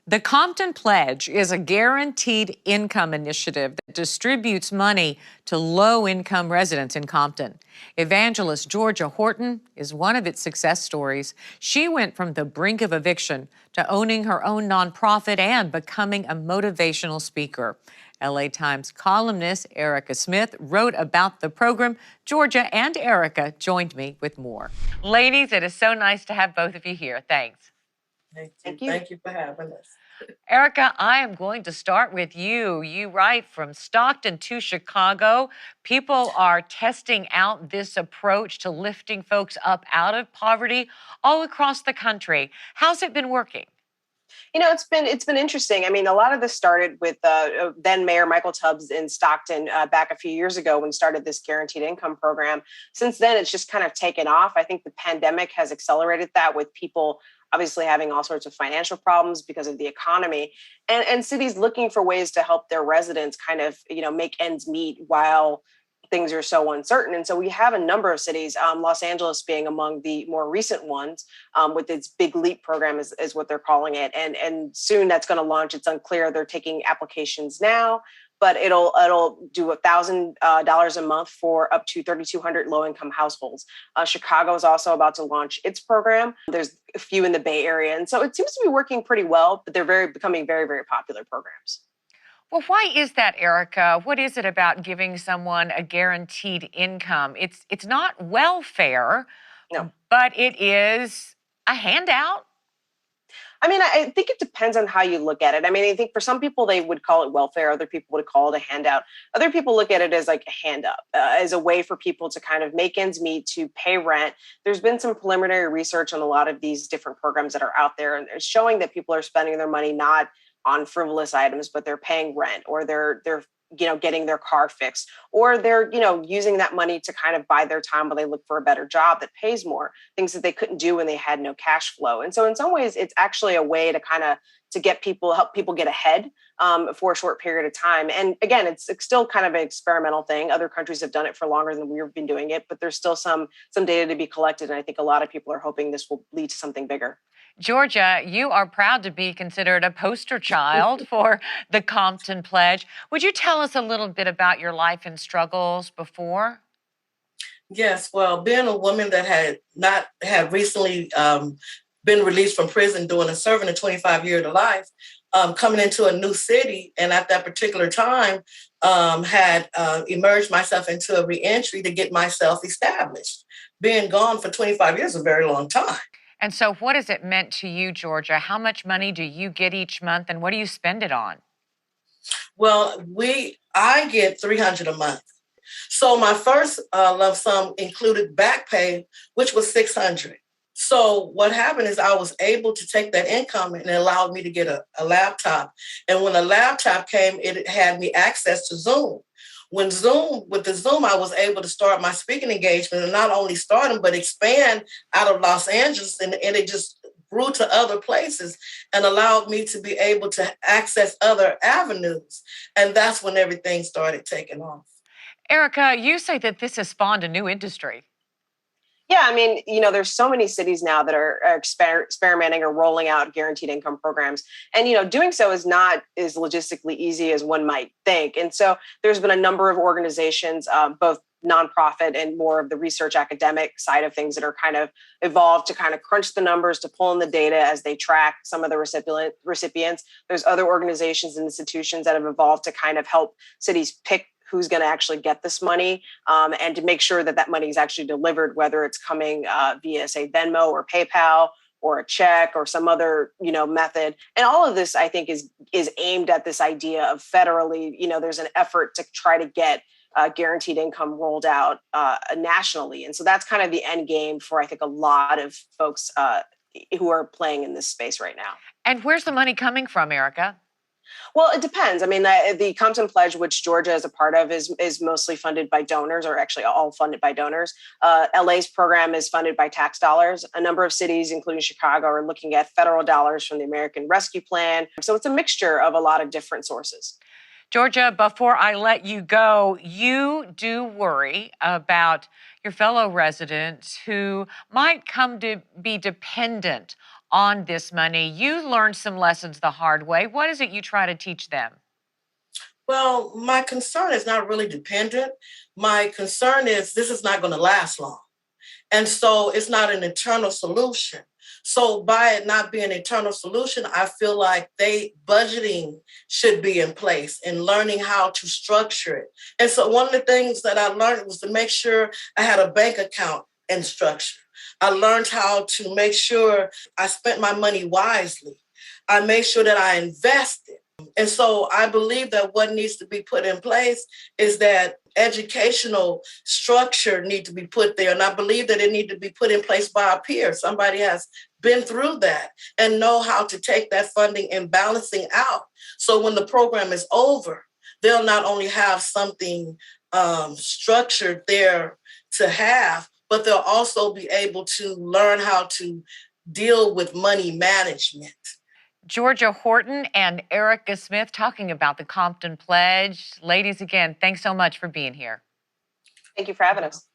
The Compton Pledge is a guaranteed income initiative that distributes money to low-income residents in Compton. Evangelist Georgia Horton is one of its success stories. She went from the brink of eviction to owning her own nonprofit and becoming a motivational speaker. LA Times columnist Erica Smith wrote about the program. Georgia and Erica joined me with more. Ladies, it is so nice to have both of you here. Thanks. Thank you. Thank you for having us. Erica, I am going to start with you. You write from Stockton to Chicago. People are testing out this approach to lifting folks up out of poverty all across the country. How's it been working? You know, it's been interesting. I mean, a lot of this started with then Mayor Michael Tubbs in Stockton back a few years ago when he started this guaranteed income program. Since then, it's just kind of taken off. I think the pandemic has accelerated that, with people obviously having all sorts of financial problems because of the economy, and cities looking for ways to help their residents kind of, make ends meet while things are so uncertain. And so we have a number of cities, Los Angeles being among the more recent ones, with its Big Leap program is what they're calling it. And soon that's going to launch. It's unclear. They're taking applications now, but it'll do $1,000 a month for up to 3,200 low-income households. Chicago is also about to launch its program. There's a few in the Bay Area. And so it seems to be working pretty well, but they're becoming very, very popular programs. Well, why is that, Erica? What is it about giving someone a guaranteed income? It's not welfare, No. but it is a handout. I mean, I think it depends on how you look at it. I mean, I think for some people, they would call it welfare. Other people would call it a handout. Other people look at it as like a hand up, as a way for people to kind of make ends meet, to pay rent. There's been some preliminary research on a lot of these different programs that are out there, and it's showing that people are spending their money not on frivolous items, but they're paying rent, or they're getting their car fixed, or they're using that money to kind of buy their time while they look for a better job that pays more, things that they couldn't do when they had no cash flow. And so in some ways it's actually a way to kind of help people get ahead for a short period of time. And again, it's still kind of an experimental thing. Other countries have done it for longer than we've been doing it, but there's still some data to be collected, and I think a lot of people are hoping this will lead to something bigger. Georgia, you are proud to be considered a poster child for the Compton Pledge. Would you tell us a little bit about your life and struggles before? Yes, well, being a woman that had recently been released from prison, serving a 25-year to life, coming into a new city, and at that particular time had emerged myself into a reentry to get myself established. Being gone for 25 years is a very long time. And so what has it meant to you, Georgia? How much money do you get each month, and what do you spend it on? Well, I get $300 a month. So my first lump sum included back pay, which was $600. So what happened is I was able to take that income, and it allowed me to get a laptop. And when the laptop came, it had me access to Zoom. With the Zoom, I was able to start my speaking engagement, and not only start them, but expand out of Los Angeles. And it just grew to other places and allowed me to be able to access other avenues. And that's when everything started taking off. Erica, you say that this has spawned a new industry. Yeah, I mean, there's so many cities now that are experimenting or rolling out guaranteed income programs. And, doing so is not as logistically easy as one might think. And so there's been a number of organizations, both nonprofit and more of the research academic side of things, that are kind of evolved to kind of crunch the numbers, to pull in the data as they track some of the recipients. There's other organizations and institutions that have evolved to kind of help cities pick who's going to actually get this money, and to make sure that that money is actually delivered, whether it's coming via, say, Venmo or PayPal or a check or some other, method. And all of this, I think, is aimed at this idea of federally, there's an effort to try to get guaranteed income rolled out nationally. And so that's kind of the end game for, I think, a lot of folks who are playing in this space right now. And where's the money coming from, Erica? Well, it depends. I mean, the Compton Pledge, which Georgia is a part of, is mostly funded by donors, or actually all funded by donors. LA's program is funded by tax dollars. A number of cities, including Chicago, are looking at federal dollars from the American Rescue Plan. So it's a mixture of a lot of different sources. Georgia, before I let you go, you do worry about your fellow residents who might come to be dependent on this money. You learned some lessons the hard way. What is it you try to teach them? Well, my concern is not really dependent. My concern is this is not going to last long. And so it's not an eternal solution. So by it not being an eternal solution, I feel like budgeting should be in place and learning how to structure it. And so one of the things that I learned was to make sure I had a bank account and structure. I learned how to make sure I spent my money wisely. I made sure that I invested. And so I believe that what needs to be put in place is that educational structure need to be put there. And I believe that it need to be put in place by our peers. Somebody has been through that and know how to take that funding and balancing out. So when the program is over, they'll not only have something structured there to have, but they'll also be able to learn how to deal with money management. Georgia Horton and Erica Smith talking about the Compton Pledge. Ladies, again, thanks so much for being here. Thank you for having us.